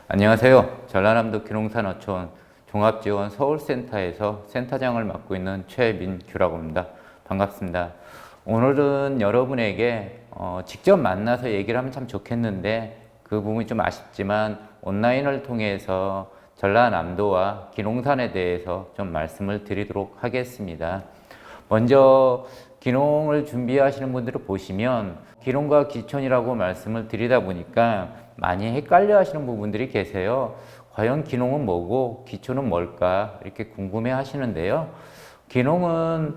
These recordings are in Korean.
안녕하세요. 전라남도 기농산어촌 종합지원 서울센터에서 센터장을 맡고 있는 최민규라고 합니다. 반갑습니다. 오늘은 여러분에게 직접 만나서 얘기를 하면 참 좋겠는데 그 부분이 좀 아쉽지만 온라인을 통해서 전라남도와 기농산에 대해서 좀 말씀을 드리도록 하겠습니다. 먼저 기농을 준비하시는 분들을 보시면 기농과 기촌이라고 말씀을 드리다 보니까 많이 헷갈려 하시는 부분들이 계세요. 과연 기농은 뭐고 기촌은 뭘까 이렇게 궁금해 하시는데요. 기농은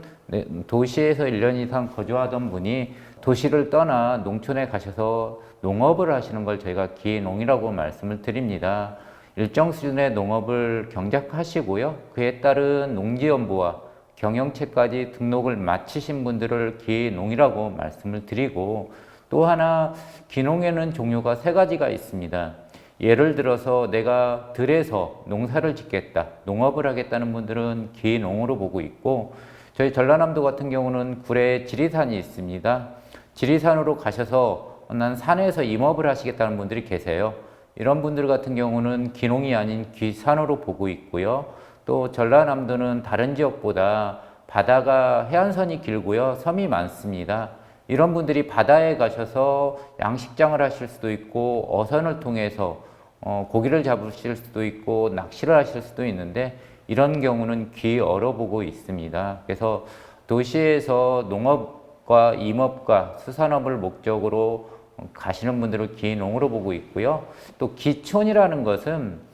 도시에서 1년 이상 거주하던 분이 도시를 떠나 농촌에 가셔서 농업을 하시는 걸 저희가 기농이라고 말씀을 드립니다. 일정 수준의 농업을 경작하시고요. 그에 따른 농지연부와 경영체까지 등록을 마치신 분들을 기농이라고 말씀을 드리고, 또 하나 기농에는 종류가 3가지가 있습니다. 예를 들어서 내가 들에서 농사를 짓겠다, 농업을 하겠다는 분들은 기농으로 보고 있고, 저희 전라남도 같은 경우는 구례에 지리산이 있습니다. 지리산으로 가셔서 난 산에서 임업을 하시겠다는 분들이 계세요. 이런 분들 같은 경우는 기농이 아닌 기산으로 보고 있고요. 또 전라남도는 다른 지역보다 바다가 해안선이 길고요. 섬이 많습니다. 이런 분들이 바다에 가셔서 양식장을 하실 수도 있고 어선을 통해서 고기를 잡으실 수도 있고 낚시를 하실 수도 있는데, 이런 경우는 기어로 보고 있습니다. 그래서 도시에서 농업과 임업과 수산업을 목적으로 가시는 분들을 기농으로 보고 있고요. 또 기촌이라는 것은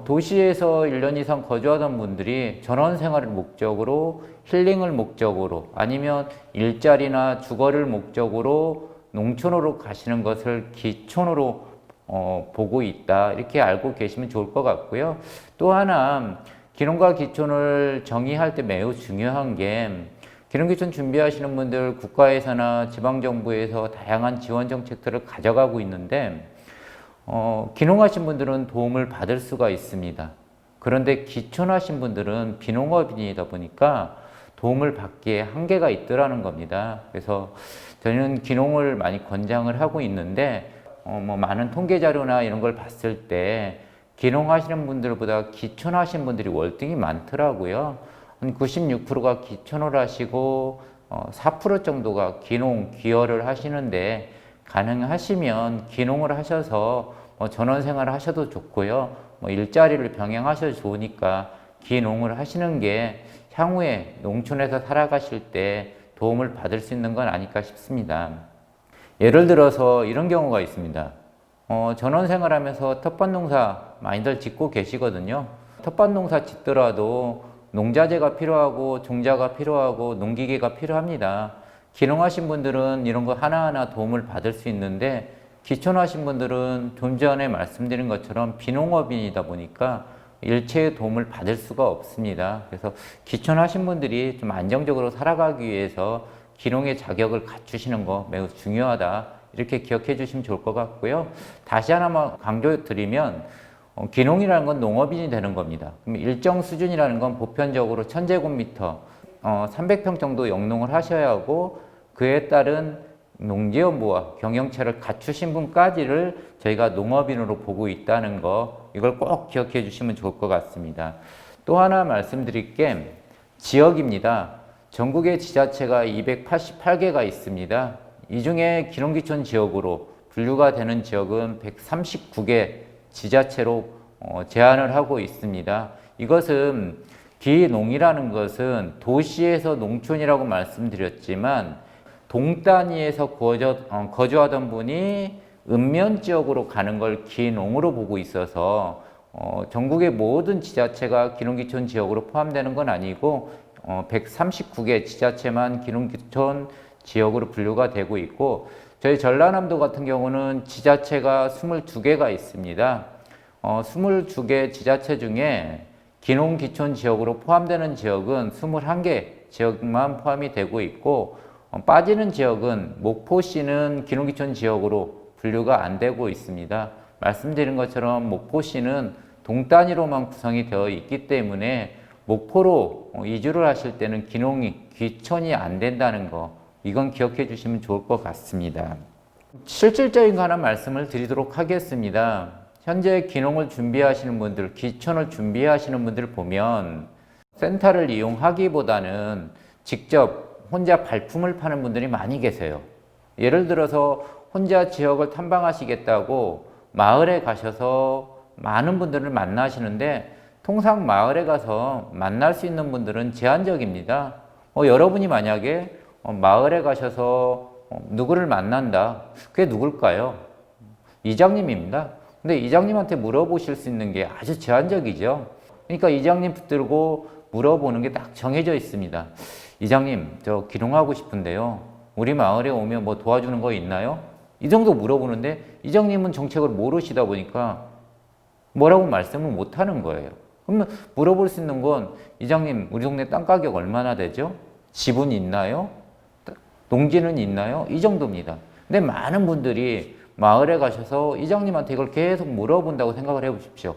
도시에서 1년 이상 거주하던 분들이 전원 생활을 목적으로, 힐링을 목적으로, 아니면 일자리나 주거를 목적으로 농촌으로 가시는 것을 기촌으로 보고 있다, 이렇게 알고 계시면 좋을 것 같고요. 또 하나 기농과 기촌을 정의할 때 매우 중요한 게, 기농기촌 준비하시는 분들 국가에서나 지방정부에서 다양한 지원 정책들을 가져가고 있는데, 기농하신 분들은 도움을 받을 수가 있습니다. 그런데 기촌하신 분들은 비농업인이다 보니까 도움을 받기에 한계가 있더라는 겁니다. 그래서 저는 기농을 많이 권장을 하고 있는데, 많은 통계 자료나 이런 걸 봤을 때 기농하시는 분들보다 기촌하신 분들이 월등히 많더라고요. 한 96%가 기촌을 하시고 4% 정도가 기농, 기여를 하시는데, 가능하시면 기농을 하셔서 전원 생활을 하셔도 좋고요. 일자리를 병행하셔도 좋으니까 기농을 하시는 게 향후에 농촌에서 살아가실 때 도움을 받을 수 있는 건 아닐까 싶습니다. 예를 들어서 이런 경우가 있습니다. 전원 생활하면서 텃밭 농사 많이들 짓고 계시거든요. 텃밭 농사 짓더라도 농자재가 필요하고 종자가 필요하고 농기계가 필요합니다. 기농하신 분들은 이런 거 하나하나 도움을 받을 수 있는데, 기촌하신 분들은 좀 전에 말씀드린 것처럼 비농업인이다 보니까 일체의 도움을 받을 수가 없습니다. 그래서 기촌하신 분들이 좀 안정적으로 살아가기 위해서 기농의 자격을 갖추시는 거 매우 중요하다, 이렇게 기억해 주시면 좋을 것 같고요. 다시 하나만 강조드리면, 기농이라는 건 농업인이 되는 겁니다. 그럼 일정 수준이라는 건 보편적으로 1000제곱미터 300평 정도 영농을 하셔야 하고, 그에 따른 농지연부와 경영체를 갖추신 분까지를 저희가 농업인으로 보고 있다는 거, 이걸 꼭 기억해 주시면 좋을 것 같습니다. 또 하나 말씀드릴 게 지역입니다. 전국에 지자체가 288개가 있습니다. 이 중에 기농기촌 지역으로 분류가 되는 지역은 139개 지자체로 제한을 하고 있습니다. 이것은 기농이라는 것은 도시에서 농촌이라고 말씀드렸지만, 동단위에서 거주하던 분이 읍면 지역으로 가는 걸 기농으로 보고 있어서 전국의 모든 지자체가 기농기촌 지역으로 포함되는 건 아니고 139개 지자체만 기농기촌 지역으로 분류가 되고 있고, 저희 전라남도 같은 경우는 지자체가 22개가 있습니다. 22개 지자체 중에 기농기촌 지역으로 포함되는 지역은 21개 지역만 포함이 되고 있고, 빠지는 지역은 목포시는 기농기촌 지역으로 분류가 안 되고 있습니다. 말씀드린 것처럼 목포시는 동단위로만 구성이 되어 있기 때문에 목포로 이주를 하실 때는 기촌이 안 된다는 거, 이건 기억해 주시면 좋을 것 같습니다. 실질적인 거 하나 말씀을 드리도록 하겠습니다. 현재 기농을 준비하시는 분들, 기촌을 준비하시는 분들 보면 센터를 이용하기보다는 직접 혼자 발품을 파는 분들이 많이 계세요. 예를 들어서 혼자 지역을 탐방하시겠다고 마을에 가셔서 많은 분들을 만나시는데 통상 마을에 가서 만날 수 있는 분들은 제한적입니다. 여러분이 만약에 마을에 가셔서 누구를 만난다. 그게 누굴까요? 이장님입니다. 근데 이장님한테 물어보실 수 있는 게 아주 제한적이죠. 그러니까 이장님 붙들고 물어보는 게 딱 정해져 있습니다. 이장님, 저 기농하고 싶은데요. 우리 마을에 오면 뭐 도와주는 거 있나요? 이 정도 물어보는데 이장님은 정책을 모르시다 보니까 뭐라고 말씀을 못 하는 거예요. 그러면 물어볼 수 있는 건 이장님, 우리 동네 땅 가격 얼마나 되죠? 지분 있나요? 농지는 있나요? 이 정도입니다. 근데 많은 분들이 마을에 가셔서 이장님한테 이걸 계속 물어본다고 생각을 해보십시오.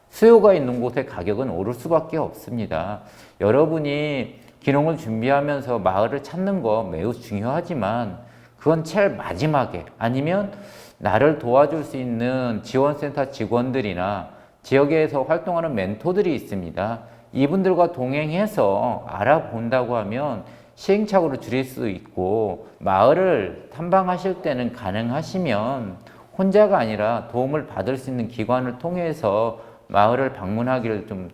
수요가 있는 곳에 가격은 오를 수밖에 없습니다. 여러분이 기농을 준비하면서 마을을 찾는 거 매우 중요하지만 그건 제일 마지막에 아니면 나를 도와줄 수 있는 지원센터 직원들이나 지역에서 활동하는 멘토들이 있습니다. 이분들과 동행해서 알아본다고 하면 시행착오를 줄일 수 있고 마을을 탐방하실 때는 가능하시면 혼자가 아니라 도움을 받을 수 있는 기관을 통해서 마을을 방문하기를 좀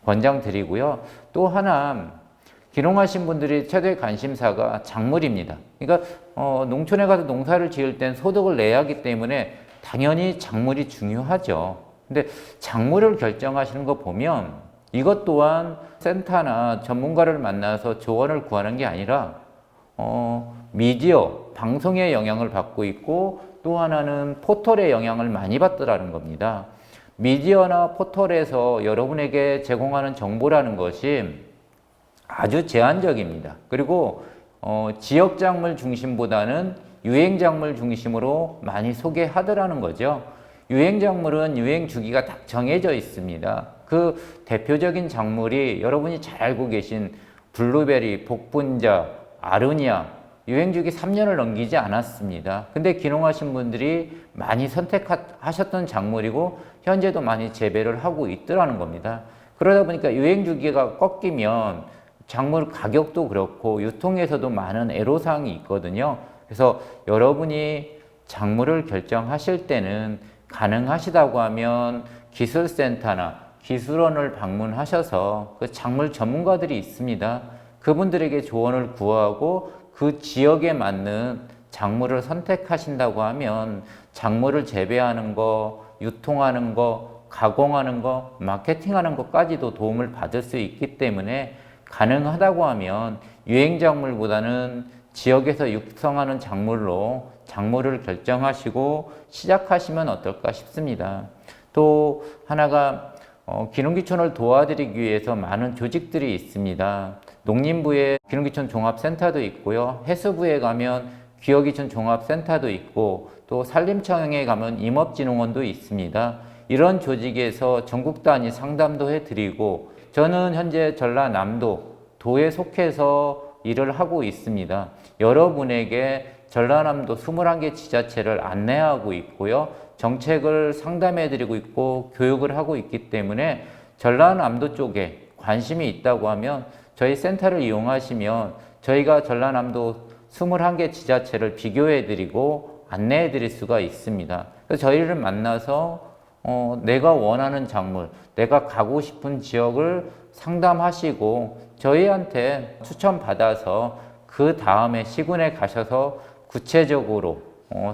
권장드리고요. 또 하나 기농하신 분들이 최대 관심사가 작물입니다. 그러니까 농촌에 가서 농사를 지을 땐 소득을 내야 하기 때문에 당연히 작물이 중요하죠. 근데 작물을 결정하시는 거 보면 이것 또한 센터나 전문가를 만나서 조언을 구하는 게 아니라 미디어, 방송의 영향을 받고 있고 또 하나는 포털의 영향을 많이 받더라는 겁니다. 미디어나 포털에서 여러분에게 제공하는 정보라는 것이 아주 제한적입니다. 그리고 지역 작물 중심보다는 유행 작물 중심으로 많이 소개하더라는 거죠. 유행 작물은 유행 주기가 딱 정해져 있습니다. 그 대표적인 작물이 여러분이 잘 알고 계신 블루베리, 복분자, 아르니아 유행 주기 3년을 넘기지 않았습니다. 근데 기농하신 분들이 많이 선택하셨던 작물이고 현재도 많이 재배를 하고 있더라는 겁니다. 그러다 보니까 유행 주기가 꺾이면 작물 가격도 그렇고 유통에서도 많은 애로사항이 있거든요. 그래서 여러분이 작물을 결정하실 때는 가능하시다고 하면 기술센터나 기술원을 방문하셔서 그 작물 전문가들이 있습니다. 그분들에게 조언을 구하고 그 지역에 맞는 작물을 선택하신다고 하면 작물을 재배하는 거, 유통하는 거, 가공하는 거, 마케팅하는 것까지도 도움을 받을 수 있기 때문에 가능하다고 하면 유행 작물보다는 지역에서 육성하는 작물로 작물을 결정하시고 시작하시면 어떨까 싶습니다. 또 하나가 기농기촌을 도와드리기 위해서 많은 조직들이 있습니다. 농림부에 기농기촌 종합센터도 있고요. 해수부에 가면 기업기촌 종합센터도 있고 또 산림청에 가면 임업진흥원도 있습니다. 이런 조직에서 전국 단위 상담도 해드리고 저는 현재 전라남도 도에 속해서 일을 하고 있습니다. 여러분에게 전라남도 21개 지자체를 안내하고 있고요. 정책을 상담해드리고 있고 교육을 하고 있기 때문에 전라남도 쪽에 관심이 있다고 하면 저희 센터를 이용하시면 저희가 전라남도 21개 지자체를 비교해드리고 안내해드릴 수가 있습니다. 그래서 저희를 만나서 내가 원하는 작물, 내가 가고 싶은 지역을 상담하시고 저희한테 추천받아서 그 다음에 시군에 가셔서 구체적으로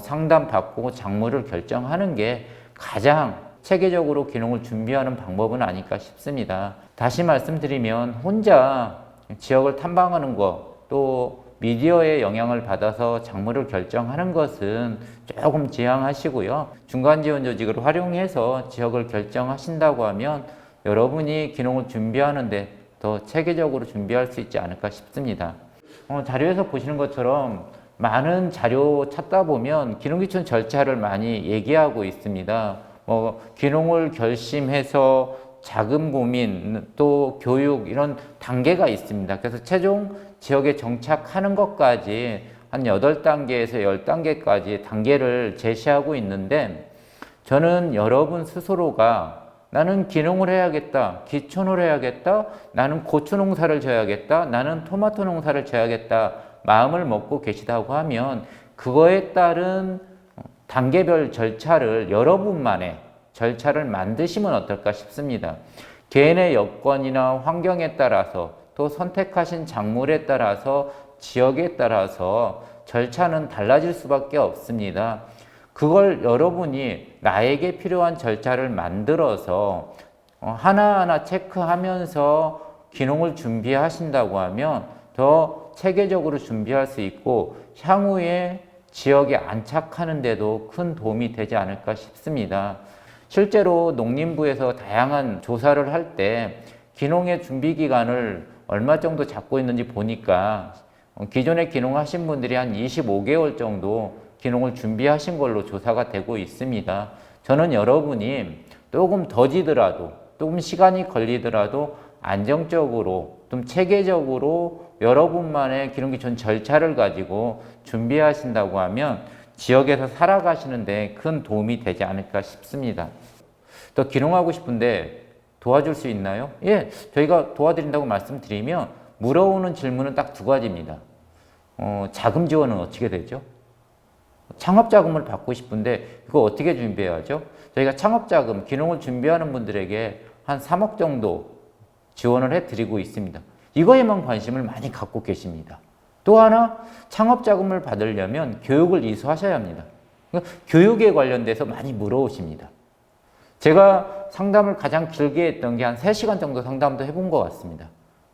상담받고 작물을 결정하는 게 가장 체계적으로 기농을 준비하는 방법은 아닐까 싶습니다. 다시 말씀드리면 혼자 지역을 탐방하는 것, 또 미디어의 영향을 받아서 작물을 결정하는 것은 조금 지양하시고요. 중간 지원 조직을 활용해서 지역을 결정하신다고 하면 여러분이 기농을 준비하는데 더 체계적으로 준비할 수 있지 않을까 싶습니다. 자료에서 보시는 것처럼 많은 자료 찾다 보면 기농기촌 절차를 많이 얘기하고 있습니다. 기농을 결심해서 자금 고민, 또 교육 이런 단계가 있습니다. 그래서 최종 지역에 정착하는 것까지 한 8단계에서 10단계까지 단계를 제시하고 있는데 저는 여러분 스스로가 나는 기농을 해야겠다, 기촌을 해야겠다, 나는 고추 농사를 져야겠다, 나는 토마토 농사를 져야겠다 마음을 먹고 계시다고 하면 그거에 따른 단계별 절차를 여러분만의 절차를 만드시면 어떨까 싶습니다. 개인의 여건이나 환경에 따라서 또 선택하신 작물에 따라서 지역에 따라서 절차는 달라질 수밖에 없습니다. 그걸 여러분이 나에게 필요한 절차를 만들어서 하나하나 체크하면서 기농을 준비하신다고 하면 더 체계적으로 준비할 수 있고 향후에 지역에 안착하는 데도 큰 도움이 되지 않을까 싶습니다. 실제로 농림부에서 다양한 조사를 할 때 기농의 준비 기간을 얼마 정도 잡고 있는지 보니까 기존에 기농하신 분들이 한 25개월 정도 기농을 준비하신 걸로 조사가 되고 있습니다. 저는 여러분이 조금 더디더라도 조금 시간이 걸리더라도 안정적으로 좀 체계적으로 여러분만의 기농기촌 절차를 가지고 준비하신다고 하면 지역에서 살아가시는데 큰 도움이 되지 않을까 싶습니다. 또 기농하고 싶은데 도와줄 수 있나요? 예, 저희가 도와드린다고 말씀드리면 물어오는 질문은 딱 두 가지입니다. 자금 지원은 어떻게 되죠? 창업자금을 받고 싶은데 그거 어떻게 준비해야죠? 저희가 창업자금, 기농을 준비하는 분들에게 한 3억 정도 지원을 해드리고 있습니다. 이거에만 관심을 많이 갖고 계십니다. 또 하나 창업자금을 받으려면 교육을 이수하셔야 합니다. 그러니까 교육에 관련돼서 많이 물어오십니다. 제가 상담을 가장 길게 했던 게 한 3시간 정도 상담도 해본 것 같습니다.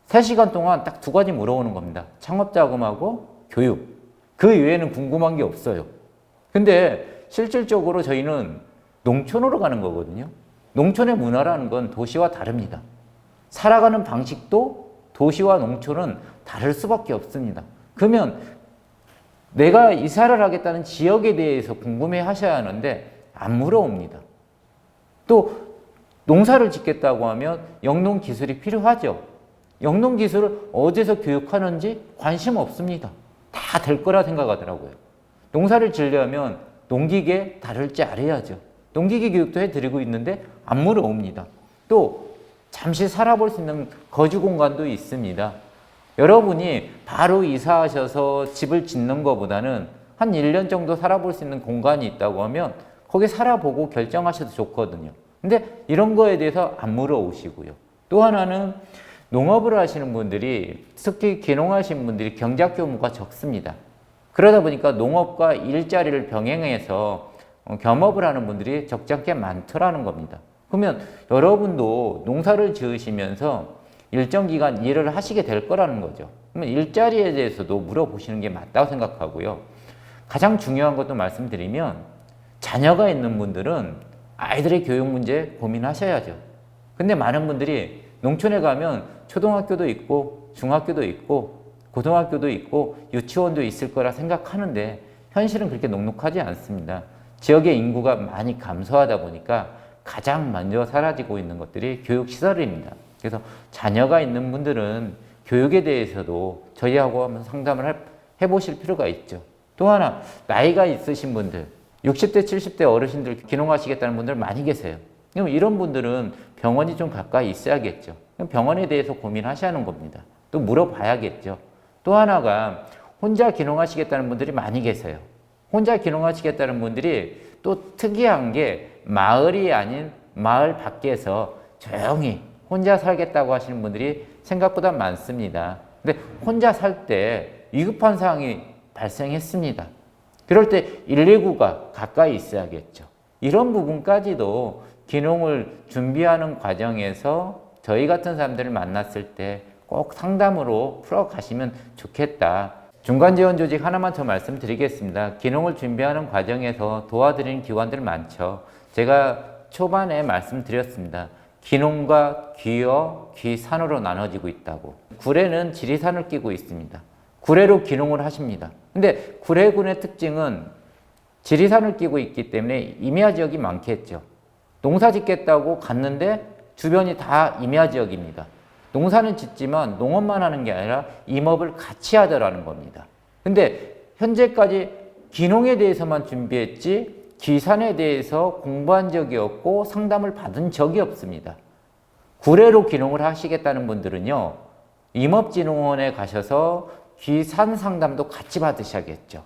3시간 동안 딱 두 가지 물어오는 겁니다. 창업자금하고 교육. 그 이외에는 궁금한 게 없어요. 근데 실질적으로 저희는 농촌으로 가는 거거든요. 농촌의 문화라는 건 도시와 다릅니다. 살아가는 방식도 도시와 농촌은 다를 수밖에 없습니다. 그러면 내가 이사를 하겠다는 지역에 대해서 궁금해 하셔야 하는데 안 물어옵니다. 또 농사를 짓겠다고 하면 영농 기술이 필요하죠. 영농 기술을 어디서 교육하는지 관심 없습니다. 다 될 거라 생각하더라고요. 농사를 지으려면 농기계 다룰 줄 알아야죠. 농기계 교육도 해드리고 있는데 안 물어옵니다. 또 잠시 살아볼 수 있는 거주 공간도 있습니다. 여러분이 바로 이사하셔서 집을 짓는 것보다는 한 1년 정도 살아볼 수 있는 공간이 있다고 하면 거기 살아보고 결정하셔도 좋거든요. 근데 이런 거에 대해서 안 물어오시고요. 또 하나는 농업을 하시는 분들이, 특히 기농하시는 분들이 경작 규모가 적습니다. 그러다 보니까 농업과 일자리를 병행해서 겸업을 하는 분들이 적잖게 많더라는 겁니다. 그러면 여러분도 농사를 지으시면서 일정 기간 일을 하시게 될 거라는 거죠. 그러면 일자리에 대해서도 물어보시는 게 맞다고 생각하고요. 가장 중요한 것도 말씀드리면 자녀가 있는 분들은 아이들의 교육 문제 고민하셔야죠. 근데 많은 분들이 농촌에 가면 초등학교도 있고 중학교도 있고 고등학교도 있고 유치원도 있을 거라 생각하는데 현실은 그렇게 넉넉하지 않습니다. 지역의 인구가 많이 감소하다 보니까 가장 먼저 사라지고 있는 것들이 교육시설입니다. 그래서 자녀가 있는 분들은 교육에 대해서도 저희하고 한번 상담을 해보실 필요가 있죠. 또 하나 나이가 있으신 분들, 60대 70대 어르신들 기농하시겠다는 분들 많이 계세요. 그럼 이런 분들은 병원이 좀 가까이 있어야겠죠. 병원에 대해서 고민하셔야 하는 겁니다. 또 물어봐야겠죠. 또 하나가 혼자 기농하시겠다는 분들이 많이 계세요. 혼자 기농하시겠다는 분들이 또 특이한 게 마을이 아닌 마을 밖에서 조용히 혼자 살겠다고 하시는 분들이 생각보다 많습니다. 근데 혼자 살 때 위급한 상황이 발생했습니다. 그럴 때 119가 가까이 있어야겠죠. 이런 부분까지도 기농을 준비하는 과정에서 저희 같은 사람들을 만났을 때 꼭 상담으로 풀어가시면 좋겠다. 중간지원 조직 하나만 더 말씀드리겠습니다. 기농을 준비하는 과정에서 도와드리는 기관들 많죠. 제가 초반에 말씀드렸습니다. 기농과 귀어, 귀산으로 나눠지고 있다고. 구례는 지리산을 끼고 있습니다. 구례로 기농을 하십니다. 근데 구례군의 특징은 지리산을 끼고 있기 때문에 임야 지역이 많겠죠. 농사 짓겠다고 갔는데 주변이 다 임야 지역입니다. 농사는 짓지만 농업만 하는 게 아니라 임업을 같이 하더라는 겁니다. 근데 현재까지 기농에 대해서만 준비했지 귀산에 대해서 공부한 적이 없고 상담을 받은 적이 없습니다. 구례로 귀농을 하시겠다는 분들은요, 임업진흥원에 가셔서 귀산 상담도 같이 받으셔야겠죠.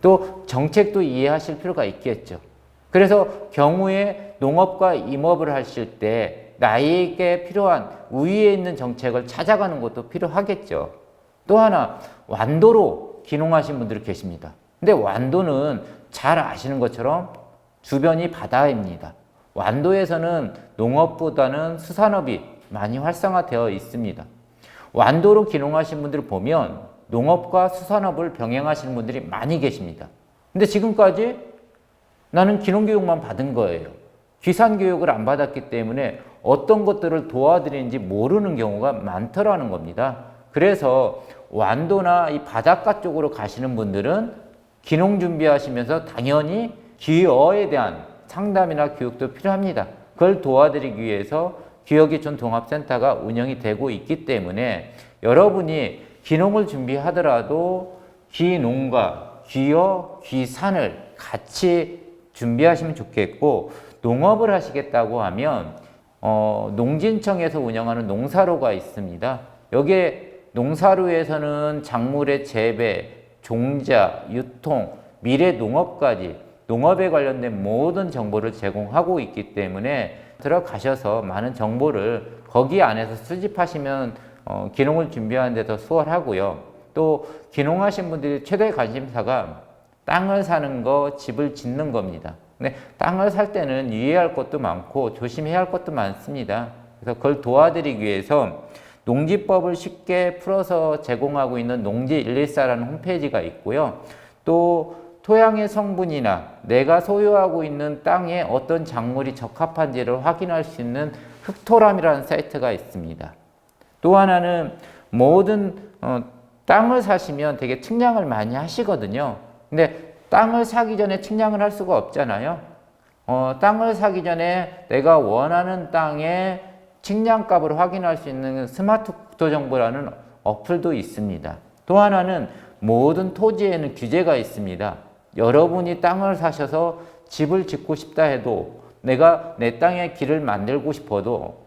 또 정책도 이해하실 필요가 있겠죠. 그래서 경우에 농업과 임업을 하실 때 나에게 필요한 우위에 있는 정책을 찾아가는 것도 필요하겠죠. 또 하나, 완도로 귀농하신 분들이 계십니다. 근데 완도는 잘 아시는 것처럼 주변이 바다입니다. 완도에서는 농업보다는 수산업이 많이 활성화되어 있습니다. 완도로 귀농하신 분들을 보면 농업과 수산업을 병행하시는 분들이 많이 계십니다. 근데 지금까지 나는 귀농교육만 받은 거예요. 귀산교육을 안 받았기 때문에 어떤 것들을 도와드리는지 모르는 경우가 많더라는 겁니다. 그래서 완도나 이 바닷가 쪽으로 가시는 분들은 귀농 준비하시면서 당연히 귀어에 대한 상담이나 교육도 필요합니다. 그걸 도와드리기 위해서 귀어귀촌 동합센터가 운영이 되고 있기 때문에 여러분이 귀농을 준비하더라도 귀농과 귀어, 귀산을 같이 준비하시면 좋겠고, 농업을 하시겠다고 하면 농진청에서 운영하는 농사로가 있습니다. 여기에 농사로에서는 작물의 재배, 종자, 유통, 미래 농업까지 농업에 관련된 모든 정보를 제공하고 있기 때문에 들어가셔서 많은 정보를 거기 안에서 수집하시면 귀농을 준비하는 데 더 수월하고요. 또 귀농하신 분들이 최대 관심사가 땅을 사는 거, 집을 짓는 겁니다. 근데 땅을 살 때는 유의할 것도 많고 조심해야 할 것도 많습니다. 그래서 그걸 도와드리기 위해서 농지법을 쉽게 풀어서 제공하고 있는 농지114라는 홈페이지가 있고요. 또 토양의 성분이나 내가 소유하고 있는 땅에 어떤 작물이 적합한지를 확인할 수 있는 흑토람이라는 사이트가 있습니다. 또 하나는 모든 땅을 사시면 되게 측량을 많이 하시거든요. 근데 땅을 사기 전에 측량을 할 수가 없잖아요. 땅을 사기 전에 내가 원하는 땅의 측량값을 확인할 수 있는 스마트 국토 정보라는 어플도 있습니다. 또 하나는 모든 토지에는 규제가 있습니다. 여러분이 땅을 사셔서 집을 짓고 싶다 해도 내가 내 땅에 길을 만들고 싶어도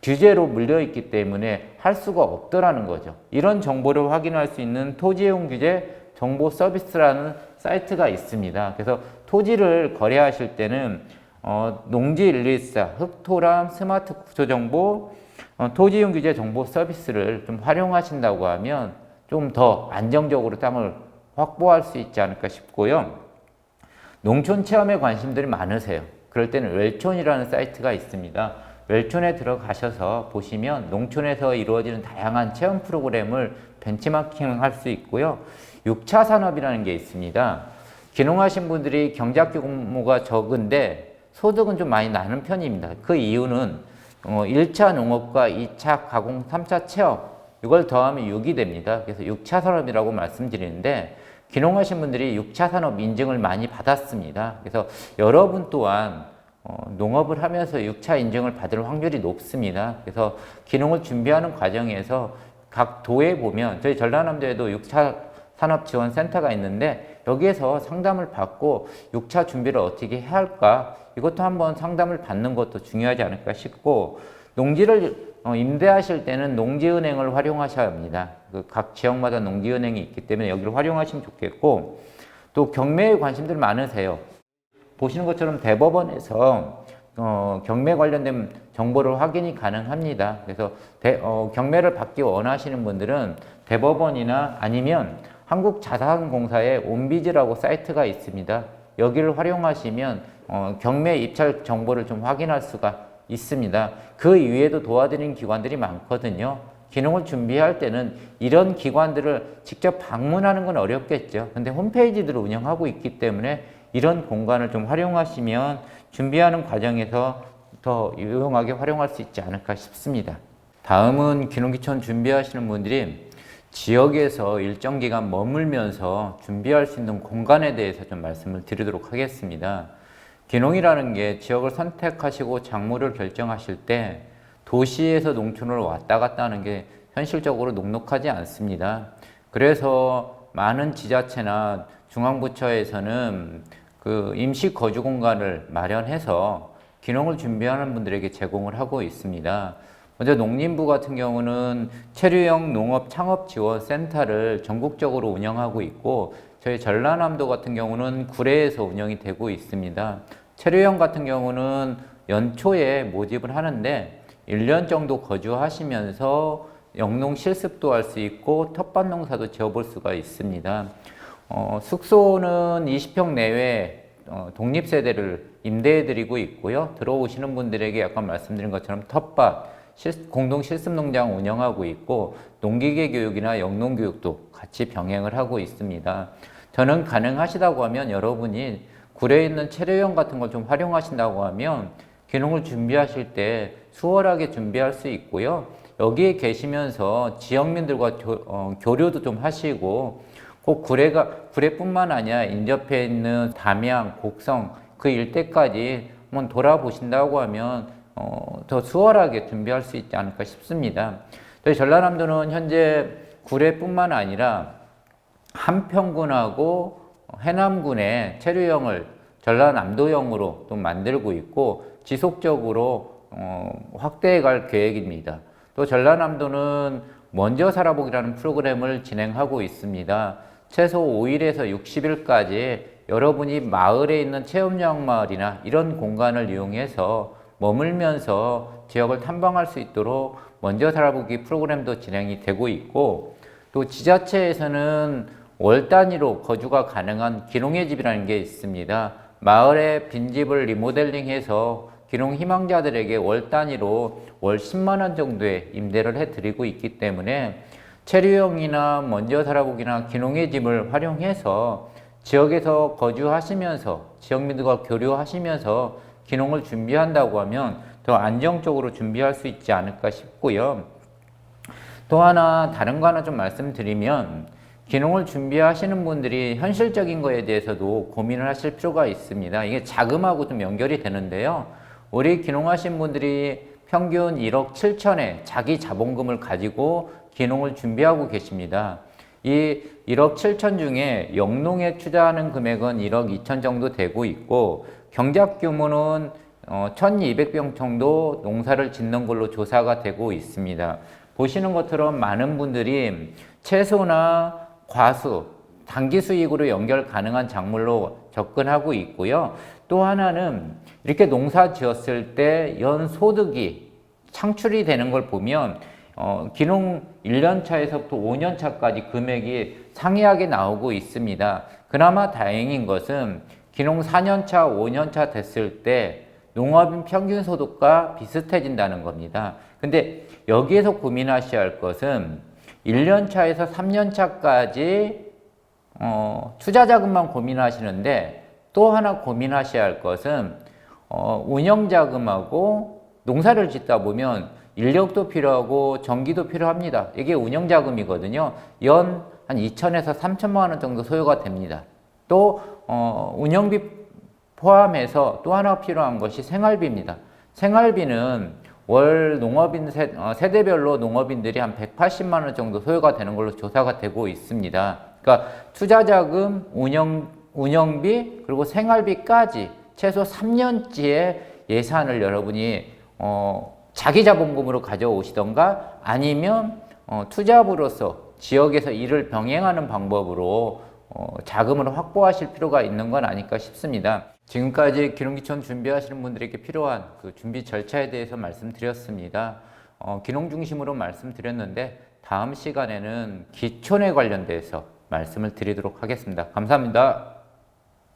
규제로 물려있기 때문에 할 수가 없더라는 거죠. 이런 정보를 확인할 수 있는 토지이용 규제 정보 서비스라는 사이트가 있습니다. 그래서 토지를 거래하실 때는 농지114, 흑토람, 스마트 국토정보, 토지이용 규제 정보 서비스를 좀 활용하신다고 하면 좀 더 안정적으로 땅을 확보할 수 있지 않을까 싶고요. 농촌 체험에 관심들이 많으세요. 그럴 때는 웰촌이라는 사이트가 있습니다. 웰촌에 들어가셔서 보시면 농촌에서 이루어지는 다양한 체험 프로그램을 벤치마킹 할 수 있고요. 6차 산업이라는 게 있습니다. 귀농하신 분들이 경작 규모가 적은데 소득은 좀 많이 나는 편입니다. 그 이유는 1차 농업과 2차 가공, 3차 체험 이걸 더하면 6이 됩니다. 그래서 6차 산업이라고 말씀드리는데 귀농하신 분들이 6차 산업 인증을 많이 받았습니다. 그래서 여러분 또한 농업을 하면서 6차 인증을 받을 확률이 높습니다. 그래서 귀농을 준비하는 과정에서 각 도에 보면 저희 전라남도에도 6차 산업지원센터가 있는데 여기에서 상담을 받고 6차 준비를 어떻게 해야 할까 이것도 한번 상담을 받는 것도 중요하지 않을까 싶고, 농지를 임대하실 때는 농지은행을 활용하셔야 합니다. 각 지역마다 농지은행이 있기 때문에 여기를 활용하시면 좋겠고, 또 경매에 관심들 많으세요. 보시는 것처럼 대법원에서 경매 관련된 정보를 확인이 가능합니다. 그래서 경매를 받기 원하시는 분들은 대법원이나 아니면 한국자산공사의 온비즈라고 사이트가 있습니다. 여기를 활용하시면 경매 입찰 정보를 좀 확인할 수가 있습니다. 그 이외에도 도와드리는 기관들이 많거든요. 귀농을 준비할 때는 이런 기관들을 직접 방문하는 건 어렵겠죠. 근데 홈페이지들을 운영하고 있기 때문에 이런 공간을 좀 활용하시면 준비하는 과정에서 더 유용하게 활용할 수 있지 않을까 싶습니다. 다음은 귀농귀촌 준비하시는 분들이 지역에서 일정 기간 머물면서 준비할 수 있는 공간에 대해서 좀 말씀을 드리도록 하겠습니다. 귀농이라는 게 지역을 선택하시고 작물을 결정하실 때 도시에서 농촌으로 왔다 갔다 하는 게 현실적으로 녹록하지 않습니다. 그래서 많은 지자체나 중앙부처에서는 그 임시 거주 공간을 마련해서 귀농을 준비하는 분들에게 제공을 하고 있습니다. 먼저 농림부 같은 경우는 체류형 농업 창업 지원 센터를 전국적으로 운영하고 있고, 저희 전라남도 같은 경우는 구례에서 운영이 되고 있습니다. 체류형 같은 경우는 연초에 모집을 하는데 1년 정도 거주하시면서 영농 실습도 할 수 있고 텃밭 농사도 지어볼 수가 있습니다. 숙소는 20평 내외 독립세대를 임대해드리고 있고요. 들어오시는 분들에게 아까 말씀드린 것처럼 텃밭, 공동 실습농장 운영하고 있고, 농기계 교육이나 영농 교육도 같이 병행을 하고 있습니다. 저는 가능하시다고 하면 여러분이 구례에 있는 체류형 같은 걸 좀 활용하신다고 하면 귀농을 준비하실 때 수월하게 준비할 수 있고요. 여기에 계시면서 지역민들과 교류도 좀 하시고, 꼭 구례뿐만 아니라 인접해 있는 담양, 곡성 그 일대까지 한번 돌아보신다고 하면 더 수월하게 준비할 수 있지 않을까 싶습니다. 저희 전라남도는 현재 구례뿐만 아니라 한평군하고 해남군의 체류형을 전라남도형으로 또 만들고 있고, 지속적으로 확대해 갈 계획입니다. 또 전라남도는 먼저 살아보기라는 프로그램을 진행하고 있습니다. 최소 5일에서 60일까지 여러분이 마을에 있는 체험여행마을이나 이런 공간을 이용해서 머물면서 지역을 탐방할 수 있도록 먼저 살아보기 프로그램도 진행이 되고 있고, 또 지자체에서는 월 단위로 거주가 가능한 귀농의 집이라는 게 있습니다. 마을의 빈집을 리모델링해서 귀농 희망자들에게 월 단위로 월 10만 원 정도의 임대를 해드리고 있기 때문에 체류형이나 먼저 살아보기나 귀농의 집을 활용해서 지역에서 거주하시면서 지역민들과 교류하시면서 귀농을 준비한다고 하면 더 안정적으로 준비할 수 있지 않을까 싶고요. 또 하나 다른 거 하나 좀 말씀드리면, 귀농을 준비하시는 분들이 현실적인 거에 대해서도 고민을 하실 필요가 있습니다. 이게 자금하고 좀 연결이 되는데요. 우리 귀농하신 분들이 평균 1억 7천의 자기 자본금을 가지고 귀농을 준비하고 계십니다. 이 1억 7천 중에 영농에 투자하는 금액은 1억 2천 정도 되고 있고, 경작 규모는 1200평 정도 농사를 짓는 걸로 조사가 되고 있습니다. 보시는 것처럼 많은 분들이 채소나 과수, 단기 수익으로 연결 가능한 작물로 접근하고 있고요. 또 하나는 이렇게 농사 지었을 때 연 소득이 창출이 되는 걸 보면 귀농 1년 차에서부터 5년 차까지 금액이 상이하게 나오고 있습니다. 그나마 다행인 것은 귀농 4년 차, 5년 차 됐을 때 농업인 평균 소득과 비슷해진다는 겁니다. 근데 여기에서 고민하셔야 할 것은 1년 차에서 3년 차까지 투자 자금만 고민하시는데, 또 하나 고민하셔야 할 것은 운영 자금하고 농사를 짓다 보면 인력도 필요하고 전기도 필요합니다. 이게 운영 자금이거든요. 연 한 2천에서 3천만 원 정도 소요가 됩니다. 또 운영비 포함해서 또 하나 필요한 것이 생활비입니다. 생활비는 월 농업인 세대별로 농업인들이 한 180만 원 정도 소요가 되는 걸로 조사가 되고 있습니다. 그러니까 투자자금, 운영비, 그리고 생활비까지 최소 3년치의 예산을 여러분이 자기 자본금으로 가져오시던가, 아니면 투자부로서 지역에서 일을 병행하는 방법으로 자금을 확보하실 필요가 있는 건 아닐까 싶습니다. 지금까지 귀농귀촌 준비하시는 분들에게 필요한 그 준비 절차에 대해서 말씀드렸습니다. 귀농 중심으로 말씀드렸는데, 다음 시간에는 기촌에 관련돼서 말씀을 드리도록 하겠습니다. 감사합니다.